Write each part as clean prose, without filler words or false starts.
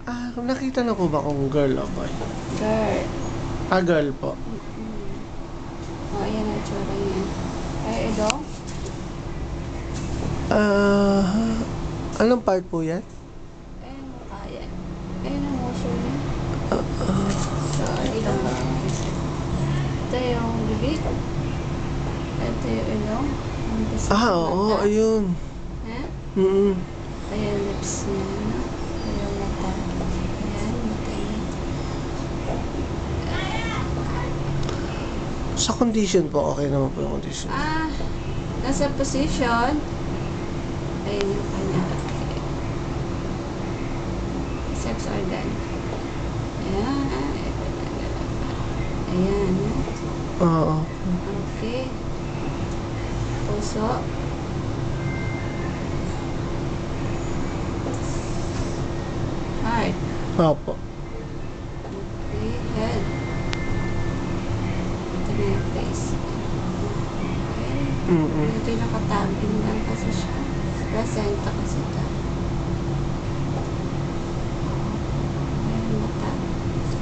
Nakita na po ba kung girl o boy? Girl. Girl po. Ayan ang tsura niya. Ito? Anong part po yan? Ayan. Ayan ang motion niya. So, ito yung bibig. Ito yung ilong. Oo, ayun. Ayan, lips niya. Ayan, mata. Ayan, mata niya. Sa condition po, okay naman po yung condition. Nasa position. Ayan yung kanya. Sex organ. Ayan. Ayan. Oo. Okay. Puso. Heart. Opo. Okay. Head. Ito na yung face. Okay. Ito yung nakatabing lang kasi siya. Placenta kasi ito. Ayan, mata.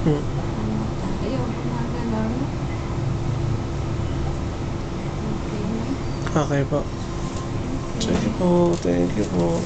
Ang mata. Ayun, kumagalaw na. Okay na. Okay po. Sige po. Thank you po.